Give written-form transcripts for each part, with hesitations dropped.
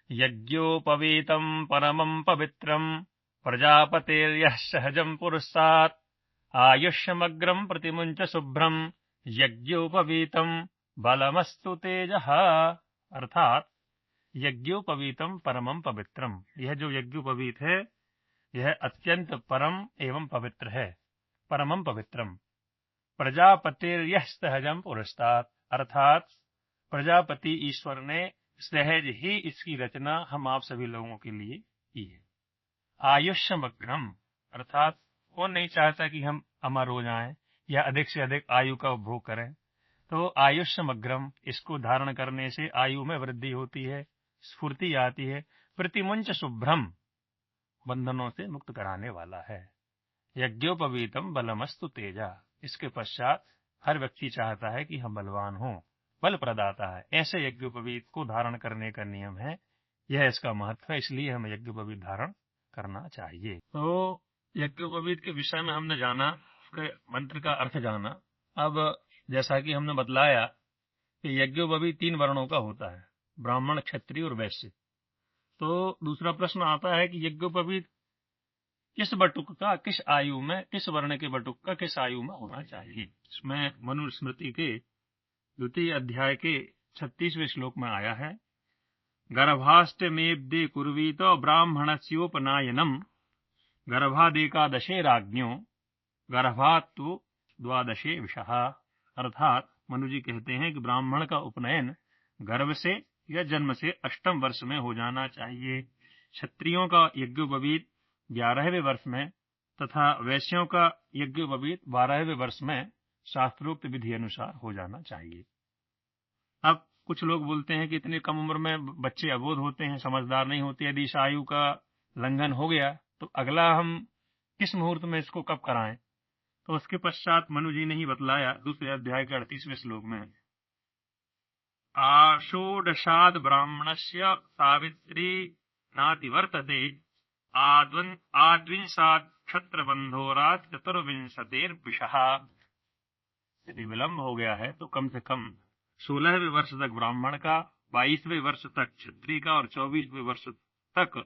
यज्ञोपवीतम् परमम् पवित्रम् प्रजापतेर्यः सहजम् पुरस्तात् आयुष्यमग्रम् प्रतिमुञ्च शुभ्रम् यज्ञोपवीतम् बलमस्तु तेजः। अर्थात यज्ञोपवीतम परमम पवित्रम, यह जो यज्ञोपवीत है यह अत्यंत परम एवं पवित्र है। परमम पवित्रम प्रजापतिर्यः सहजम पुरस्तात्, अर्थात प्रजापति ईश्वर ने सहज ही इसकी रचना हम आप सभी लोगों के लिए की है। आयुष्यमग्रम, अर्थात कौन नहीं चाहता कि हम अमर हो जाएं या अधिक से अधिक आयु का उपभोग करें। तो आयुष्यमग्रम, इसको धारण करने से आयु में वृद्धि होती है, स्फूर्ति आती है। प्रतिमुंच शुभ्रम, बंधनों से मुक्त कराने वाला है। यज्ञोपवीतम बलमस्तु तेजा, इसके पश्चात हर व्यक्ति चाहता है कि हम बलवान हों, बल प्रदाता है। ऐसे यज्ञोपवीत को धारण करने का नियम है, यह इसका महत्व है, इसलिए हमें यज्ञोपवीत धारण करना चाहिए। तो यज्ञोपवीत के विषय में हमने जाना, उसके मंत्र का अर्थ जाना। अब जैसा कि हमने बतलाया कि यज्ञोपवीत 3 वर्णों का होता है, ब्राह्मण, क्षत्रिय और वैश्य। तो दूसरा प्रश्न आता है कि यज्ञोपवीत किस बटुक का किस आयु में, किस वर्ण के बटुक का किस आयु में होना चाहिए। इसमें मनुस्मृति के 2 अध्याय के 36वें श्लोक में आया है, गर्भाष्टमेब्दे कुर्वीत ब्राह्मणस्योपनायनम गर्भादेकादशे राज्ञो गर्भात्तु द्वादशे विषः। अर्थात मनु जी कहते हैं कि ब्राह्मण का उपनयन गर्भ से या जन्म से 8वें वर्ष में हो जाना चाहिए। क्षत्रियों का यज्ञोपवीत 11वें वर्ष में तथा वैश्यों का यज्ञोपवीत 12वें वर्ष में शास्त्रोक्त विधि अनुसार हो जाना चाहिए। अब कुछ लोग बोलते हैं कि इतनी कम उम्र में बच्चे अबोध होते हैं, समझदार नहीं होते, यदि इस आयु का लंघन हो गया तो अगला हम किस मुहूर्त में इसको कब कराएं। तो उसके पश्चात मनु जी ने ही बतलाया 2 अध्याय के 38वें श्लोक में, आषोडशाद ब्राह्मणस्य सावित्री नातिवर्तते आद्विंसात् क्षत्रबंधोरात् चतुर्विंशतेर्विषः। यदि विलंब हो गया है तो कम से कम 16वें वर्ष तक ब्राह्मण का, 22वें वर्ष तक क्षत्रिय का और 24वें वर्ष तक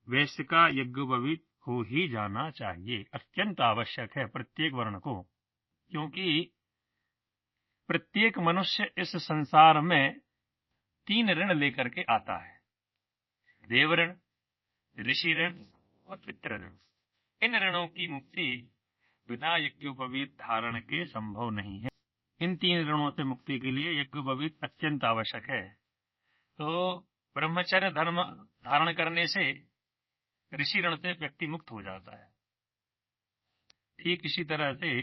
वैश्य का यज्ञोपवीत हो ही जाना चाहिए। अत्यंत आवश्यक है प्रत्येक वर्ण को, क्योंकि प्रत्येक मनुष्य इस संसार में 3 ऋण लेकर के आता है, देव ऋण, ऋषि ऋण और पितृ ऋण। इन ऋणों की मुक्ति बिना यज्ञोपवीत धारण के संभव नहीं है। इन 3 ऋणों से मुक्ति के लिए यज्ञोपवीत अत्यंत आवश्यक है। तो ब्रह्मचर्य धर्म धारण करने से ऋषि ऋण से व्यक्ति मुक्त हो जाता है। ठीक इसी तरह से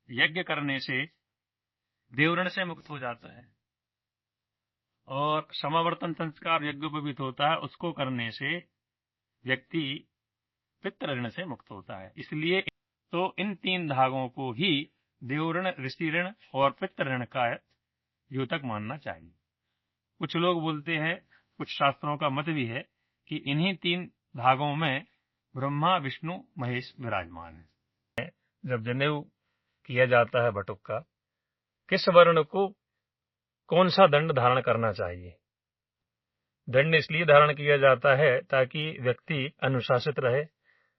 यज्ञ करने से देव ऋण से मुक्त हो जाता है, और समावर्तन संस्कार यज्ञोपवीत होता है, उसको करने से व्यक्ति पितृ ऋण से मुक्त होता है। इसलिए तो इन 3 धागों को ही देव ऋण, ऋषि ऋण और पितृ ऋण का द्योतक मानना चाहिए। कुछ लोग बोलते हैं, कुछ शास्त्रों का मत भी है कि इन्हीं 3 धागों में ब्रह्मा, विष्णु, महेश विराजमान है। जब जनेऊ किया जाता है बटुक का, किस वर्ण को कौन सा दंड धारण करना चाहिए। दंड इसलिए धारण किया जाता है ताकि व्यक्ति अनुशासित रहे,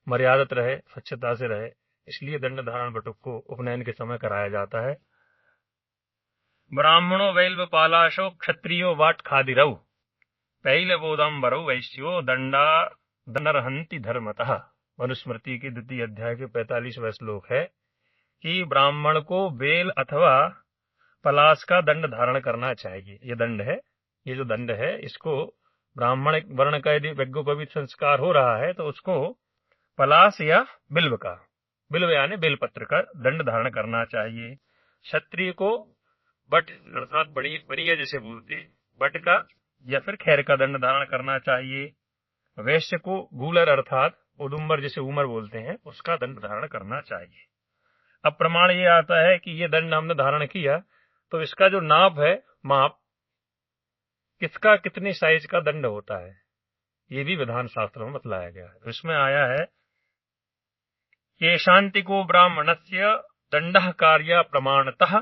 मर्यादित रहे, स्वच्छता से रहे, इसलिए दंड धारण बटुक को उपनयन के समय कराया जाता है। ब्राह्मणो वैल्व पालाशो क्षत्रियो वाट खादिरऊ पैल बोदम्बरऊ वैश्यो दंडरहंति धर्मतः। मनुस्मृति के 2 अध्याय के 45वां श्लोक है कि ब्राह्मण को बेल अथवा पलाश का दंड धारण करना चाहिए। ये दंड है, ये जो दंड है, इसको ब्राह्मण वर्ण का यदि यज्ञोपवीत संस्कार हो रहा है तो उसको पलाश या बिल्व का, बिल्व यानी बेलपत्र का दंड धारण करना चाहिए। क्षत्रिय को बट अर्थात बड़िया जैसे बोलते, बट का या फिर खैर का दंड धारण करना चाहिए। वैश्य को गूलर अर्थात उदुम्बर जैसे उमर बोलते हैं, उसका दंड धारण करना चाहिए। अब प्रमाण ये आता है कि ये दंड हमने धारण किया तो इसका जो नाप है, माप, किसका कितनी साइज का दंड होता है, ये भी विधान शास्त्र में बतलाया गया है। इसमें आया है ये शांति को ब्राह्मणस्य दंडः कार्य प्रमाणतः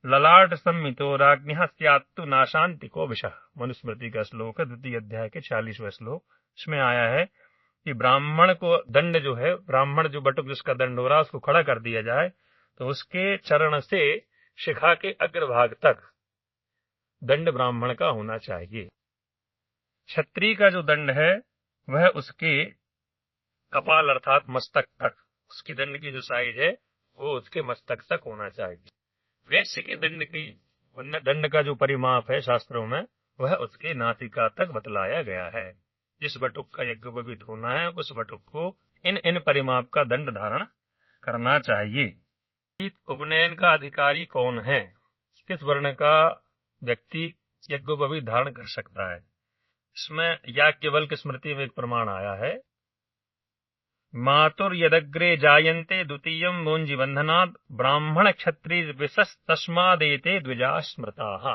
ललाट सम्मितो राज्ञः स्यात्तु नाशांतिको विषः। मनुस्मृति का श्लोक है, 2 अध्याय के 46वें श्लोक। इसमें आया है कि ब्राह्मण को दंड जो है, ब्राह्मण जो बटुक जिसका दंड हो रहा है उसको खड़ा कर दिया जाए तो उसके चरण से शिखा के अग्रभाग तक दंड ब्राह्मण का होना चाहिए। क्षत्रिय का जो दंड है वह उसके कपाल अर्थात मस्तक तक, उसकी दंड की जो साइज है वो उसके मस्तक तक होना चाहिए। वैश्य के दंड का जो परिमाप है शास्त्रों में वह उसके नासिका तक बतलाया गया है। जिस बटुक का यज्ञोपवीत होना है उस बटुक को इन परिमाप का दंड धारण करना चाहिए। उपनयन का अधिकारी कौन है, किस वर्ण का व्यक्ति यज्ञोपवीत धारण कर सकता है? इसमें याज्ञवल्क्य स्मृति में एक प्रमाण आया है, मातुर यदग्रे जायन्ते द्वितीयं मोंजि बंधनात् ब्राह्मण क्षत्रिय विशस तस्मादेते द्विजा स्मृताः।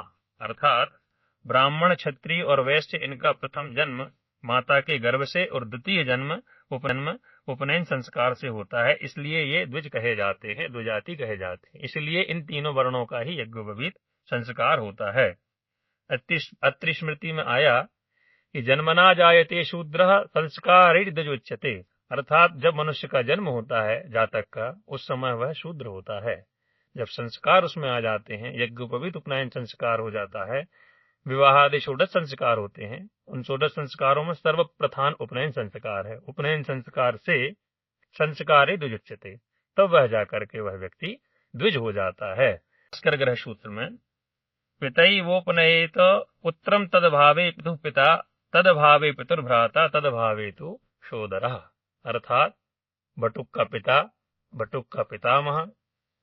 अर्थात ब्राह्मण, क्षत्रिय और वैश्य इनका प्रथम जन्म माता के गर्भ से और द्वितीय जन्म उपनयन संस्कार से होता है, इसलिए ये द्विज कहे जाते हैं, द्विजाति कहे जाते हैं। इसलिए इन तीनों वर्णों का ही यज्ञोपवीत संस्कार होता है। अत्रि स्मृति में आया कि जन्मना जायते शूद्रः संस्कारेण द्विजोच्यते। अर्थात जब मनुष्य का जन्म होता है जातक का, उस समय वह शूद्र होता है। जब संस्कार उसमें आ जाते हैं, यज्ञोपवीत उपनयन संस्कार हो जाता है, विवाह आदि षोडश संस्कार होते हैं, उन षोडश संस्कारों में सर्वप्रधान उपनयन संस्कार है। उपनयन संस्कार से संस्कारे द्विजोच्यते, तब वह जाकर के वह व्यक्ति द्विज हो जाता है। भास्कर ग्रह सूत्र में पितैवोपनयेत पुत्रम तदभावे पितुः पिता तदभावे पितुर्भ्राता तदभावे तु शोदरः। अर्थात बटुक का पिता, बटुक का पितामह,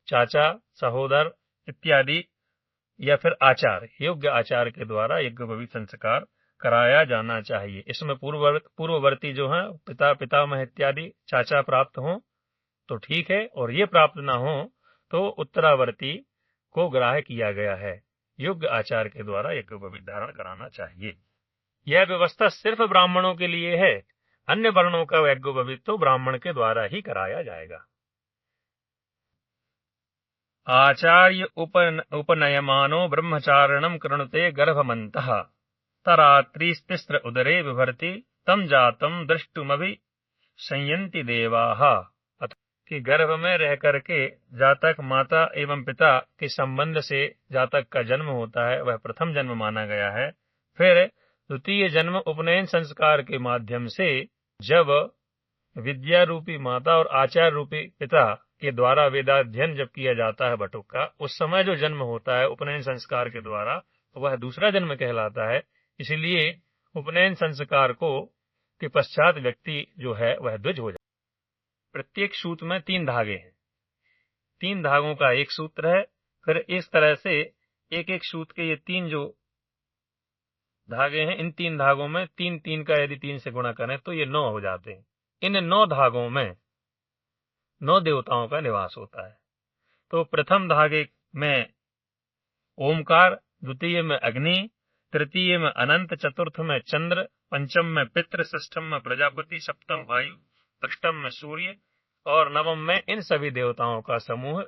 चाचा, सहोदर इत्यादि या फिर आचार्य, योग्य आचार्य के द्वारा यज्ञोपवीत संस्कार कराया जाना चाहिए। इसमें पूर्ववर्ती जो है पिता, पितामह इत्यादि चाचा प्राप्त हो तो ठीक है, और ये प्राप्त ना हो तो उत्तरावर्ती को ग्राह्य किया गया है। योग्य आचार्य के द्वारा यज्ञोपवीत धारण कराना चाहिए। यह व्यवस्था सिर्फ ब्राह्मणों के लिए है, अन्य वर्णों का यज्ञोपवीत तो ब्राह्मण के द्वारा ही कराया जाएगा। आचार्य उपनयमानो ब्रह्मचारिणं कृणुते गर्भमन्तः तरात्रिस्तिस्र उदरे बिभर्ति तम जातम द्रष्टुमभि संयन्ति देवाः। कि गर्भ में रह करके जातक माता एवं पिता के संबंध से जातक का जन्म होता है, वह प्रथम जन्म माना गया है। फिर द्वितीय जन्म उपनयन संस्कार के माध्यम से जब विद्या रूपी माता और आचार्य रूपी पिता के द्वारा वेदाध्ययन जब किया जाता है बटुक का, उस समय जो जन्म होता है उपनयन संस्कार के द्वारा वह दूसरा जन्म कहलाता है। इसलिए उपनयन संस्कार के पश्चात व्यक्ति जो है वह द्विज हो जाता है। प्रत्येक सूत्र में 3 धागे हैं, 3 धागों का एक सूत्र है। फिर इस तरह से एक एक सूत्र के ये 3 जो धागे हैं, इन 3 धागों में 3 का यदि 3 से गुणा करें तो ये 9 हो जाते हैं। इन 9 धागों में 9 देवताओं का निवास होता है। तो प्रथम धागे में ओमकार, द्वितीय में अग्नि, तृतीय में अनंत, चतुर्थ में चंद्र, पंचम में पितृ, षष्ठम में प्रजापति, सप्तम वायु, अष्टम में सूर्य और नवम में इन सभी देवताओं का समूह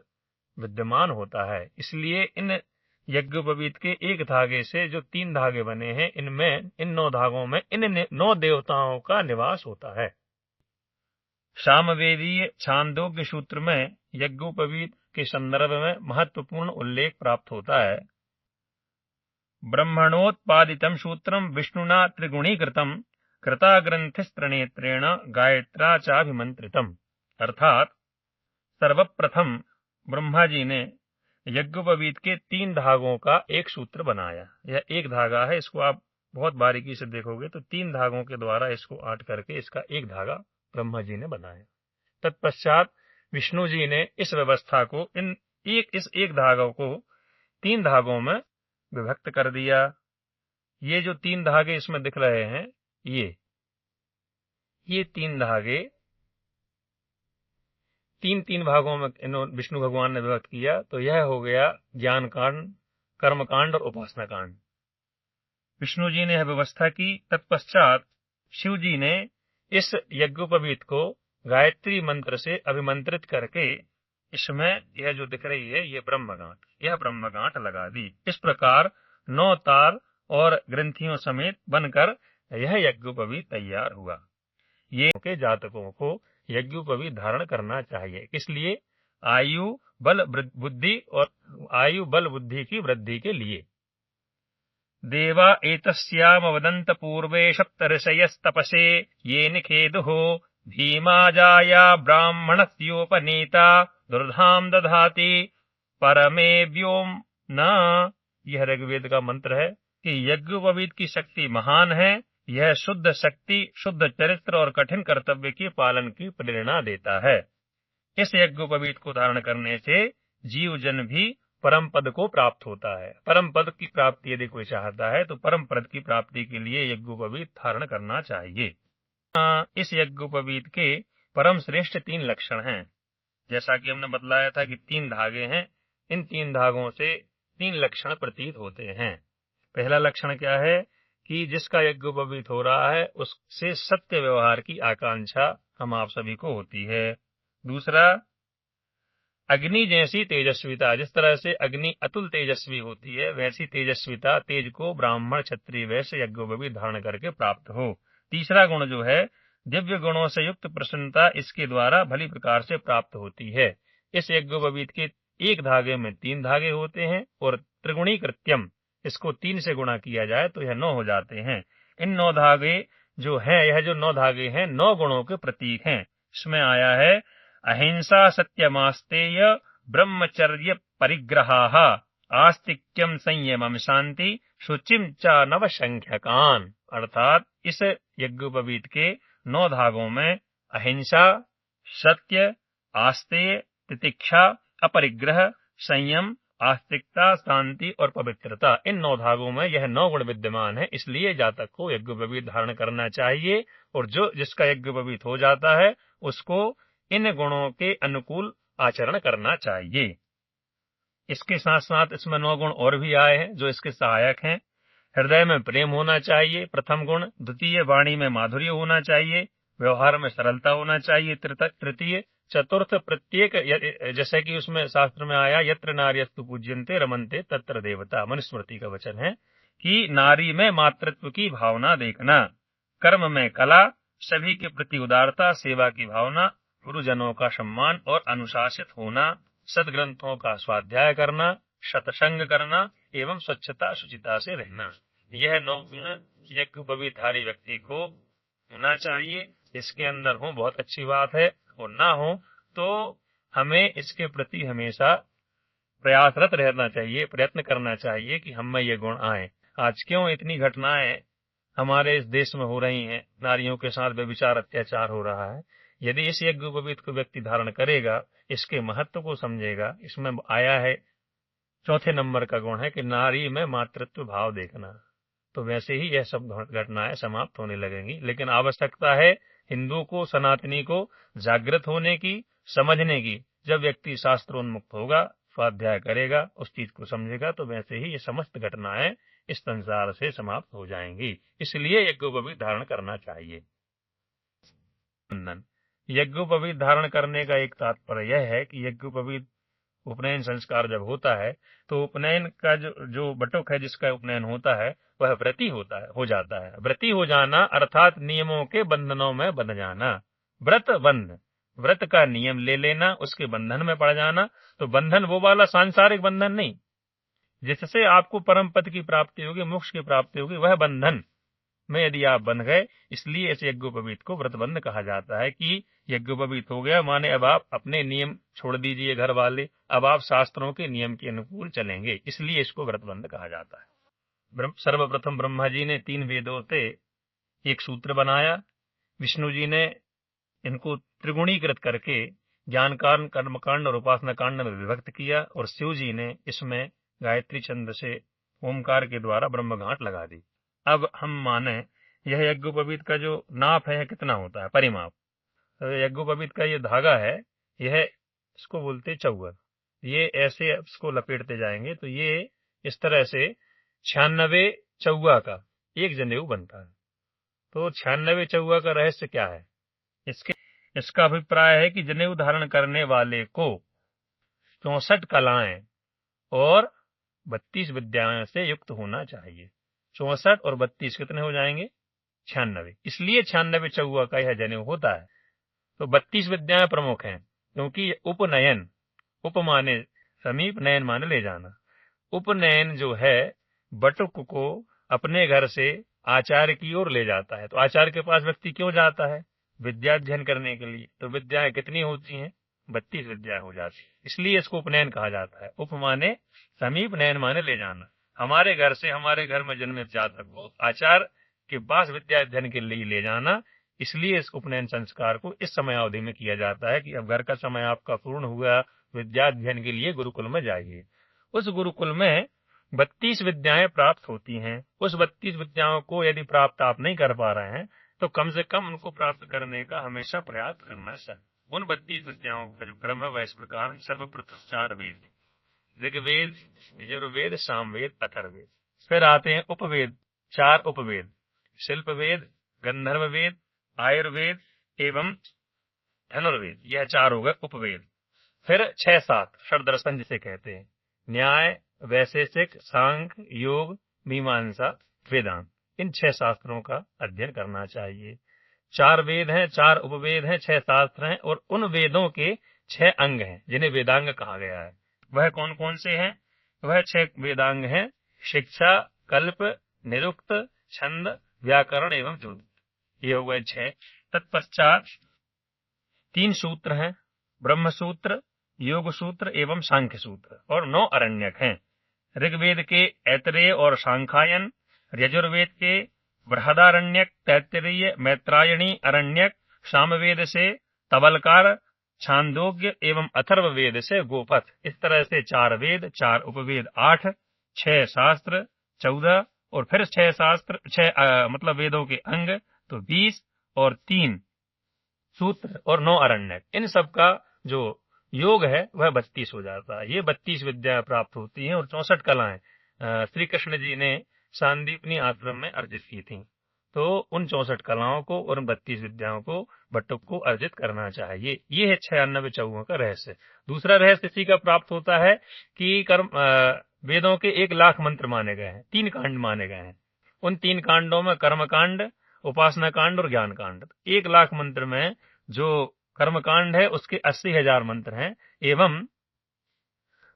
विद्यमान होता है। इसलिए इन यज्ञोपवीत के एक धागे से जो 3 धागे बने हैं, इनमें इन 9 धागों में इन 9 देवताओं का निवास होता है। सामवेदीय छांदोग्य सूत्र में यज्ञोपवीत के संदर्भ में महत्वपूर्ण उल्लेख प्राप्त होता है। ब्रह्मणोत्पादितम सूत्रम विष्णुना त्रिगुणीकृतम कृताग्रंथिस्त्रिनेत्रेण गायत्रा चाभिमंत्रितम। अर्थात सर्वप्रथम ब्रह्मा जी ने यज्ञोपवीत के 3 धागों का एक सूत्र बनाया। यह एक धागा है, इसको आप बहुत बारीकी से देखोगे तो 3 धागों के द्वारा इसको आट करके इसका एक धागा ब्रह्मा जी ने बनाया। तत्पश्चात विष्णु जी ने इस व्यवस्था को इस एक धागों को 3 धागों में विभक्त कर दिया। ये जो 3 धागे इसमें दिख रहे हैं, ये 3 धागे 3 भागों में विष्णु भगवान ने विभक्त किया। तो यह हो गया ज्ञान कांड, कर्म कांड और उपासना कांड। विष्णु जी ने यह व्यवस्था की। तत्पश्चात शिव जी ने इस यज्ञोपवीत को गायत्री मंत्र से अभिमंत्रित करके इसमें यह जो दिख रही है ये ब्रह्मगांठ, यह ब्रह्मगांठ लगा दी। इस प्रकार 9 तार और ग्रंथियों समेत बनकर यह यज्ञोपवीत तैयार हुआ। ये के जातकों को यज्ञोपवीत धारण करना चाहिए। इसलिए आयु बल बुद्धि और आयु बल बुद्धि की वृद्धि के लिए। देवा एतस्याम वदन्त पूर्वे सप्तऋषयस्तपसे ये निखेदुः भीमाजाया ब्राह्मणस्योपनीता दुर्धाम दधाति परमे व्योम न। यह ऋग्वेद का मंत्र है कि यज्ञोपवीत की शक्ति महान है। यह शुद्ध शक्ति, शुद्ध चरित्र और कठिन कर्तव्य के पालन की प्रेरणा देता है। इस यज्ञोपवीत को धारण करने से जीव जन भी परम पद को प्राप्त होता है। परम पद की प्राप्ति यदि कोई चाहता है तो परम पद की प्राप्ति के लिए यज्ञोपवीत धारण करना चाहिए। इस यज्ञोपवीत के परम श्रेष्ठ 3 लक्षण हैं। जैसा कि हमने बतलाया था कि 3 धागे हैं, इन 3 धागों से 3 लक्षण प्रतीत होते हैं। पहला लक्षण क्या है कि जिसका यज्ञोपवीत हो रहा है उससे सत्य व्यवहार की आकांक्षा हम आप सभी को होती है। दूसरा, अग्नि जैसी तेजस्विता, जिस तरह से अग्नि अतुल तेजस्वी होती है वैसी तेजस्विता, तेज को ब्राह्मण क्षत्रिय वैश्य यज्ञोपवीत धारण करके प्राप्त हो। तीसरा गुण जो है दिव्य गुणों से युक्त प्रसन्नता, इसके द्वारा भली प्रकार से प्राप्त होती है। इस यज्ञोपवीत के एक धागे में 3 धागे होते हैं और त्रिगुणी कृत्यम, इसको 3 से गुणा किया जाए तो यह 9 हो जाते हैं। इन 9 धागे जो है, यह जो 9 धागे हैं 9 गुणों के प्रतीक हैं। इसमें आया है अहिंसा सत्यमास्तेय ब्रह्मचर्य परिग्रहाः आस्तिक्यम संयमम शांति शुचिम च नवसंख्यकान। अर्थात इस यज्ञोपवीत के 9 धागों में अहिंसा, सत्य, आस्तेय, तितिक्षा, अपरिग्रह, संयम, आस्तिकता, शांति और पवित्रता, इन 9 धागों में यह 9 गुण विद्यमान है। इसलिए जातक को यज्ञोपवीत धारण करना चाहिए और जो जिसका यज्ञोपवीत हो जाता है उसको इन गुणों के अनुकूल आचरण करना चाहिए। इसके साथ साथ इसमें 9 गुण और भी आए हैं जो इसके सहायक हैं। हृदय में प्रेम होना चाहिए, प्रथम गुण। द्वितीय, वाणी में माधुर्य होना चाहिए। व्यवहार में सरलता होना चाहिए, तृतीय। चतुर्थ, प्रत्येक, जैसे कि उसमें शास्त्र में आया यत्र नार्यस्तु पूज्यन्ते रमन्ते तत्र देवता, मनुस्मृति का वचन है कि नारी में मातृत्व की भावना देखना, कर्म में कला, सभी के प्रति उदारता, सेवा की भावना, गुरुजनों का सम्मान और अनुशासित होना, सदग्रंथों का स्वाध्याय करना, सत्संग करना एवं स्वच्छता शुचिता से रहना, यह 9 गुण यज्ञोपवीतधारी व्यक्ति को होना चाहिए। इसके अंदर हो बहुत अच्छी बात है, और ना हो तो हमें इसके प्रति हमेशा प्रयासरत रहना चाहिए, प्रयत्न करना चाहिए कि हम में ये गुण आए। आज क्यों इतनी घटनाएं हमारे इस देश में हो रही हैं, नारियों के साथ व्यभिचार अत्याचार हो रहा है। यदि इस यज्ञोपवीत को व्यक्ति धारण करेगा, इसके महत्व को समझेगा, इसमें आया है 4थे नंबर का गुण है कि नारी में मातृत्व भाव देखना, तो वैसे ही यह सब घटनाएं समाप्त होने लगेंगी। लेकिन आवश्यकता है हिंदू को, सनातनी को जागृत होने की, समझने की। जब व्यक्ति शास्त्रोन्मुक्त होगा, स्वाध्याय करेगा, उस चीज को समझेगा, तो वैसे ही ये समस्त घटनाएं इस संसार से समाप्त हो जाएंगी। इसलिए यज्ञोपवीत धारण करना चाहिए। यज्ञोपवीत धारण करने का एक तात्पर्य यह है कि यज्ञोपवीत उपनयन संस्कार जब होता है तो उपनयन का जो बटुक है जिसका उपनयन होता है वह व्रती हो जाता है। व्रती हो जाना अर्थात नियमों के बंधनों में बंध जाना। व्रत बंध, व्रत का नियम ले लेना, उसके बंधन में पड़ जाना। तो बंधन वो वाला सांसारिक बंधन नहीं जिससे आपको परम पद की प्राप्ति होगी, मोक्ष की प्राप्ति होगी, वह बंधन में यदि आप बंध गए, इसलिए इस यज्ञोपवीत को व्रतबंध कहा जाता है कि यज्ञोपवीत हो गया माने अब आप अपने नियम छोड़ दीजिए घर वाले, अब आप शास्त्रों के नियम के अनुकूल चलेंगे, इसलिए इसको व्रतबंध कहा जाता है। सर्वप्रथम ब्रह्मा जी ने 3 वेदों से एक सूत्र बनाया। विष्णु जी ने इनको त्रिगुणीकृत करके ज्ञान कांड, कर्मकांड और उपासना कांड में विभक्त किया, और शिव जी ने इसमें गायत्री छंद से ओमकार के द्वारा ब्रह्मगांठ लगा दी। अब हम माने यह यज्ञोपवीत का जो नाप है कितना होता है, परिमाप। तो यज्ञोपवीत का ये धागा है, यह इसको बोलते चौगर। ये ऐसे इसको लपेटते जाएंगे तो ये इस तरह से 96 चौगा का एक जनेऊ बनता है। तो 96 चौगा का रहस्य क्या है? इसका अभिप्राय है कि जनेऊ धारण करने वाले को 64 कलाएं और 32 विद्याओं से युक्त होना चाहिए। 64 और 32 कितने हो जाएंगे? 96। इसलिए 96 चौवा का यह जनेऊ होता है। तो 32 विद्याएं प्रमुख हैं, क्योंकि उपनयन, उप माने समीप, नयन माने ले जाना। उपनयन जो है बटुक को अपने घर से आचार्य की ओर ले जाता है। तो आचार्य के पास व्यक्ति क्यों जाता है? विद्या अध्ययन करने के लिए। तो विद्याएं कितनी होती हैं? 32 विद्याएं हो जाती है, इसलिए इसको उपनयन कहा जाता है। उप माने समीप, नयन माने ले जाना। हमारे घर से, हमारे घर में जन्मित जातक को आचार्य के पास विद्या अध्ययन के लिए ले जाना, इसलिए इस उपनयन संस्कार को इस समय अवधि में किया जाता है कि अब घर का समय आपका पूर्ण हुआ, विद्या अध्ययन के लिए गुरुकुल में जाइए। उस गुरुकुल में 32 विद्याएं प्राप्त होती हैं। उस 32 विद्याओं को यदि प्राप्त आप नहीं कर पा रहे हैं तो कम से कम उनको प्राप्त करने का हमेशा प्रयास करना चाहिए। उन 32 विद्याओं का जो क्रम है वह इस प्रकार: सर्वप्रथम 4 वेद, ऋग्वेद, यजुर्वेद, सामवेद, अथर्ववेद। फिर आते हैं उपवेद, 4 उपवेद: शिल्पवेद, गंधर्ववेद, आयुर्वेद एवं धनुर्वेद। यह 4 हो गए उपवेद। फिर 6-7 षड्दर्शन जिसे कहते हैं: न्याय, वैशेषिक, सांख्य, योग, मीमांसा, वेदांत। इन 6 शास्त्रों का अध्ययन करना चाहिए। 4 वेद हैं, 4 उपवेद हैं, 6 शास्त्र हैं, और उन वेदों के 6 अंग हैं जिन्हें वेदांग कहा गया है। वह कौन कौन से हैं? वह 6 वेदांग हैं: शिक्षा, कल्प, निरुक्त, छंद, व्याकरण एवं ज्योतिष। ये हो गए 6। तत्पश्चात 3 सूत्र हैं: ब्रह्म सूत्र, योग सूत्र एवं सांख्य सूत्र, और 9 अरण्यक हैं। ऋग्वेद के ऐतरेय और सांख्यायन, यजुर्वेद के बृहदारण्यक, तैत्तिरीय, मैत्रायणी अरण्यक, सामवेद से तबलकार, छांदोग्य एवं अथर्ववेद से गोपथ। इस तरह से 4 वेद, 4 उपवेद 8, 6 शास्त्र 14, और फिर 6 शास्त्र, 6 मतलब वेदों के अंग तो 20, और 3 सूत्र और 9 अरण्यक। इन सब का जो योग है वह 32 हो जाता है। ये 32 विद्या प्राप्त होती हैं, और 64 कलाएं श्री कृष्ण जी ने सांदीपनी आश्रम में अर्जित की थी। तो उन 64 कलाओं को और 32 विद्याओं को बटुक को अर्जित करना चाहिए। ये है 96 चौवों का रहस्य। दूसरा रहस्य इसी का प्राप्त होता है कि वेदों के 1 लाख मंत्र माने गए हैं, 3 कांड माने गए हैं। उन 3 कांडों में कर्म कांड, उपासना कांड और ज्ञान कांड। 1 लाख मंत्र में जो कर्म कांड है उसके 80,000 मंत्र हैं, एवं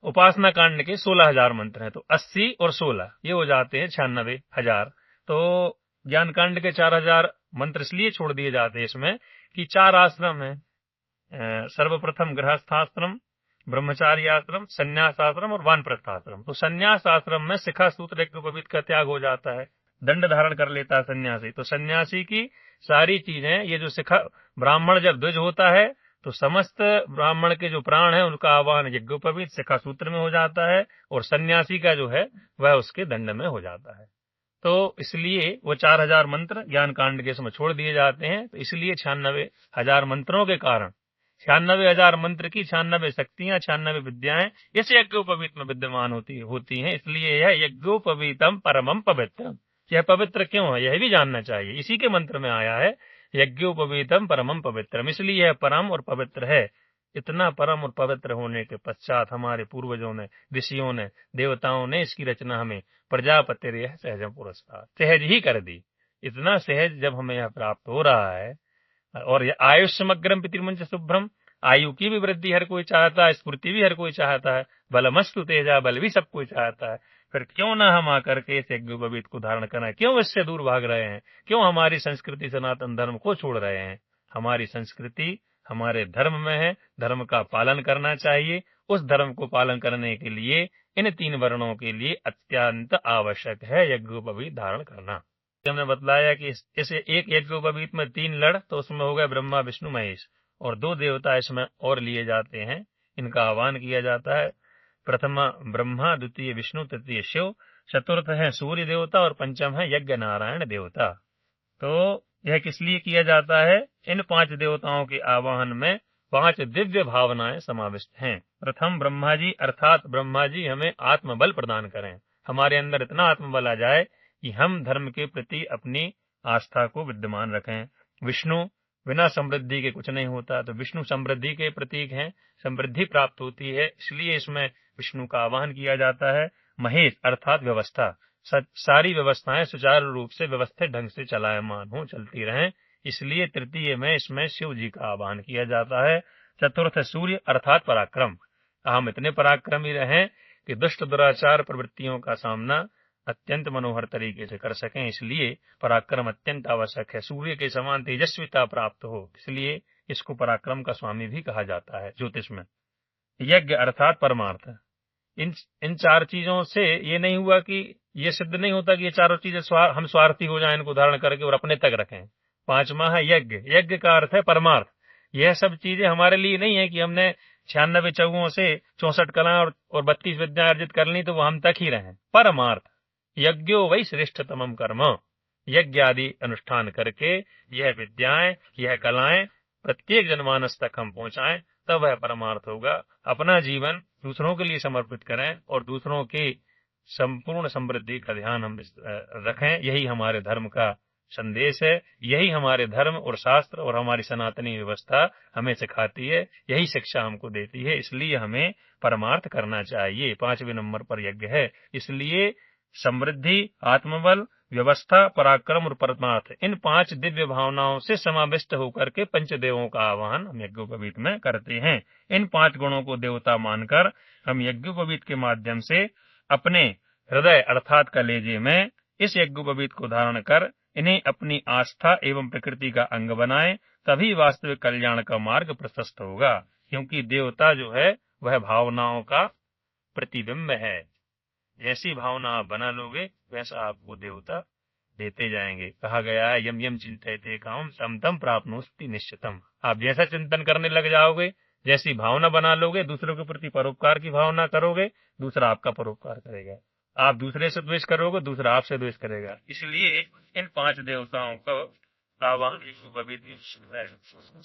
उपासना कांड के 16,000 मंत्र हैं। तो 80 और 16 ये हो जाते हैं 96,000। तो ज्ञान कांड के 4,000 मंत्र इसलिए छोड़ दिए जाते हैं इसमें कि 4 आश्रम है: सर्वप्रथम गृहस्थाश्रम, ब्रह्मचार्य आश्रम, संन्यास आश्रम और वानप्रस्थ आश्रम। तो संन्यास आश्रम में शिखा सूत्र यज्ञोपवीत का त्याग हो जाता है, दंड धारण कर लेता है सन्यासी। तो सन्यासी की सारी चीजें, ये जो शिखा, ब्राह्मण जब द्विज होता है तो समस्त ब्राह्मण के जो प्राण है उनका आवाहन यज्ञोपवीत शिखा सूत्र में हो जाता है, और सन्यासी का जो है वह उसके दंड में हो जाता है। तो इसलिए वो 4,000 मंत्र ज्ञान कांड के समय छोड़ दिए जाते हैं। तो इसलिए 96,000 मंत्रों के कारण 96,000 मंत्र की 96 शक्तियां, 96 विद्याएं इस यज्ञोपवीत में विद्यमान होती हैं। इसलिए यह यज्ञोपवीतम परमम पवित्रम। यह पवित्र क्यों है यह भी जानना चाहिए। इसी के मंत्र में आया है यज्ञोपवीतम परमम पवित्रम, इसलिए यह परम और पवित्र है। इतना परम और पवित्र होने के पश्चात हमारे पूर्वजों ने, ऋषियों ने, देवताओं ने इसकी रचना हमें प्रजापति यह सहजम पुरस्कार सहज ही कर दी। इतना सहज जब हमें यह प्राप्त हो रहा है, और यह आयुष्मग्रम पितृमंच शुभ्रम, आयु की भी वृद्धि हर कोई चाहता है, स्फूर्ति भी हर कोई चाहता है, बलमस्तु तेजा, बल भी सब कोई चाहता है। फिर क्यों ना हम आकर के इस यज्ञोपवीत को धारण करें? क्यों इससे दूर भाग रहे हैं? क्यों हमारी संस्कृति सनातन धर्म को छोड़ रहे हैं? हमारी संस्कृति हमारे धर्म में है, धर्म का पालन करना चाहिए। उस धर्म को पालन करने के लिए इन 3 वर्णों के लिए अत्यंत आवश्यक है यज्ञोपवीत धारण करना। हमने बतलाया कि इस एक यज्ञोपवीत में 3 लड़, तो उसमें हो गए ब्रह्मा, विष्णु, महेश, और 2 देवता इसमें और लिए जाते हैं। इनका आह्वान किया जाता है: प्रथम ब्रह्मा, द्वितीय विष्णु, तृतीय शिव, चतुर्थ है सूर्य देवता, और पंचम है यज्ञ नारायण देवता। तो यह किस लिए किया जाता है? इन 5 देवताओं के आवाहन में 5 दिव्य भावनाएं समाविष्ट हैं। प्रथम ब्रह्मा जी, अर्थात ब्रह्मा जी हमें आत्मबल प्रदान करें, हमारे अंदर इतना आत्मबल आ जाए कि हम धर्म के प्रति अपनी आस्था को विद्यमान रखें। विष्णु, बिना समृद्धि के कुछ नहीं होता। तो विष्णु समृद्धि के प्रतीक हैं, समृद्धि प्राप्त होती है, इसलिए इसमें विष्णु का आवाहन किया जाता है। महेश अर्थात व्यवस्था, सारी व्यवस्थाएं सुचारू रूप से व्यवस्थित ढंग से चलायमान हो, चलती रहें, इसलिए तृतीय में इसमें शिव जी का आवाहन किया जाता है। चतुर्थ सूर्य अर्थात पराक्रम, हम इतने पराक्रमी रहें कि दुष्ट दुराचार प्रवृत्तियों का सामना अत्यंत मनोहर तरीके से कर सकें, इसलिए पराक्रम अत्यंत आवश्यक है। सूर्य के समान तेजस्विता प्राप्त हो, इसलिए इसको पराक्रम का स्वामी भी कहा जाता है ज्योतिष में। यज्ञ अर्थात परमार्थ, इन चार चीजों से ये नहीं हुआ कि ये सिद्ध नहीं होता कि ये चारों चीजें हम स्वार्थी हो जाएं इनको धारण करके और अपने तक रखें। पांचवा है यज्ञ, यज्ञ का अर्थ है परमार्थ। यह सब चीजें हमारे लिए नहीं है कि हमने 96 चौगों से 64 कला और 32 विद्या अर्जित कर ली तो वो हम तक ही रहें। परमार्थ यज्ञो वही श्रेष्ठतमम कर्म, यज्ञ आदि अनुष्ठान करके यह विद्याएं, यह कलाएं प्रत्येक जनमानस तक हम पहुंचाएं, तब वह परमार्थ होगा। अपना जीवन दूसरों के लिए समर्पित करें और दूसरों की संपूर्ण समृद्धि का ध्यान हम रखें, यही हमारे धर्म का संदेश है, यही हमारे धर्म और शास्त्र और हमारी सनातनी व्यवस्था हमें सिखाती है, यही शिक्षा हमको देती है, इसलिए हमें परमार्थ करना चाहिए। 5वें नंबर पर यज्ञ है, इसलिए समृद्धि, आत्मबल, व्यवस्था, पराक्रम और परमार्थ, इन 5 दिव्य भावनाओं से समाविष्ट होकर के पंचदेवों का आह्वान हम यज्ञोपवीत में करते हैं। इन 5 गुणों को देवता मानकर हम यज्ञोपवीत के माध्यम से अपने हृदय अर्थात कलेजे में इस यज्ञोपवीत को धारण कर इन्हें अपनी आस्था एवं प्रकृति का अंग बनाएं, तभी वास्तविक कल्याण का मार्ग प्रशस्त होगा, क्योंकि देवता जो है वह भावनाओं का प्रतिबिंब है। जैसी भावना आप बना लोगे वैसा आपको देवता देते जाएंगे। कहा गया है यम यम चिंतयते कामं तम तम प्राप्नोति निश्चितम। आप जैसा चिंतन करने लग जाओगे, जैसी भावना बना लोगे, दूसरों के प्रति परोपकार की भावना करोगे, दूसरा आपका परोपकार करेगा। आप दूसरे से द्वेष करोगे, दूसरा आपसे द्वेष करेगा। इसलिए इन 5 देवताओं को आवाहन यज्ञोपवीत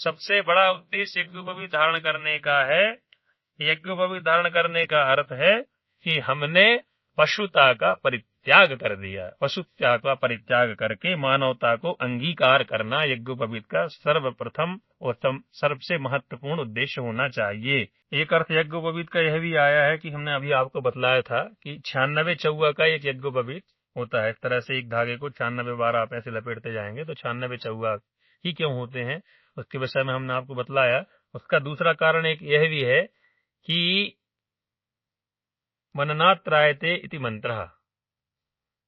सबसे बड़ा उद्देश्य यज्ञोपवीत धारण करने का है। यज्ञोपवीत धारण करने का अर्थ है कि हमने पशुता का परित्याग कर दिया। पशुता का परित्याग करके मानवता को अंगीकार करना यज्ञोपवीत का सर्वप्रथम और सबसे महत्वपूर्ण उद्देश्य होना चाहिए। एक अर्थ यज्ञोपवीत का यह भी आया है कि हमने अभी आपको बतलाया था कि 96 चौवा का एक यज्ञोपवीत होता है। इस तरह से एक धागे को 96 बार आप ऐसे लपेटते जाएंगे तो 96 चौवा ही क्यों होते हैं, उसके विषय में हमने आपको बतलाया। उसका दूसरा कारण एक यह भी है कि मननात् त्रायते इति मंत्र,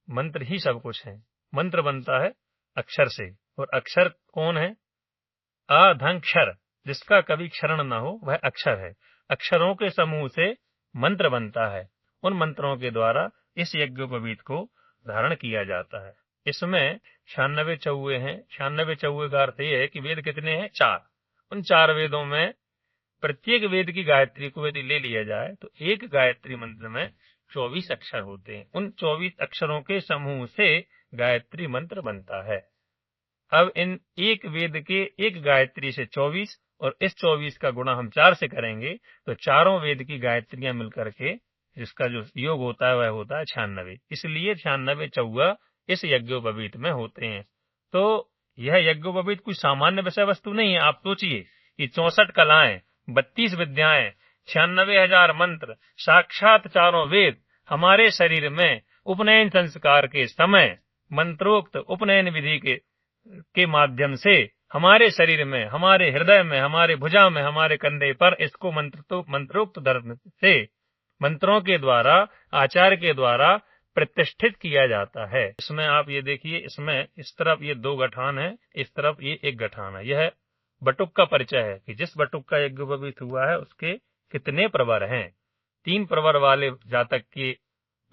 मंत्र ही सब कुछ है। मंत्र बनता है अक्षर से, और अक्षर कौन है? अधंक्षर, जिसका कभी क्षरण न हो वह अक्षर है। अक्षरों के समूह से मंत्र बनता है, उन मंत्रों के द्वारा इस यज्ञोपवीत को धारण किया जाता है। इसमें 96 चौवे हैं। 96 चौवे का अर्थ यह है कि वेद कितने हैं? 4। उन 4 वेदों में प्रत्येक वेद की गायत्री को यदि ले लिया जाए तो एक गायत्री मंत्र में 24 अक्षर होते हैं। उन 24 अक्षरों के समूह से गायत्री मंत्र बनता है। अब इन एक वेद के एक गायत्री से 24 और इस 24 का गुणा हम 4 से करेंगे तो चारों वेद की गायत्रियां मिलकर के जिसका जो योग होता है वह होता है 96। इसलिए 96 चौवा इस यज्ञोपवीत में होते हैं। तो यह यज्ञोपवीत कोई सामान्य विषय वस्तु नहीं है। आप सोचिए कि 64 कलाएं, 32 विद्याएं, 96,000 मंत्र, साक्षात चारों वेद हमारे शरीर में उपनयन संस्कार के समय मंत्रोक्त उपनयन विधि के माध्यम से हमारे शरीर में, हमारे हृदय में, हमारे भुजा में, हमारे कंधे पर इसको मंत्रोक्त धर्म से मंत्रों के द्वारा, आचार्य के द्वारा प्रतिष्ठित किया जाता है। इसमें आप ये देखिए, इसमें इस तरफ ये 2 गठान है, इस तरफ ये 1 गठान है। यह बटुक का परिचय है कि जिस बटुक का यज्ञोपवीत हुआ है उसके कितने प्रवर हैं। 3 प्रवर वाले जातक के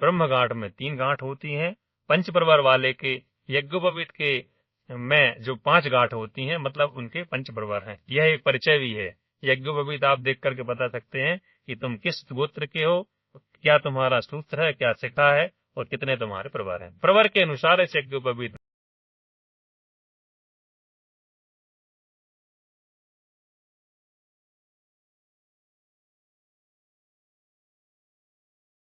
ब्रह्म गांठ में 3 गांठ होती हैं। 5 प्रवर वाले के यज्ञोपवीत के में जो 5 गांठ होती हैं, मतलब उनके 5 प्रवर हैं। यह एक परिचय भी है। यज्ञोपवीत आप देख करके बता सकते हैं कि तुम किस गोत्र के हो, क्या तुम्हारा सूत्र है, क्या शिखा है और कितने तुम्हारे प्रवर हैं। प्रवर के अनुसार इस यज्ञोपवीत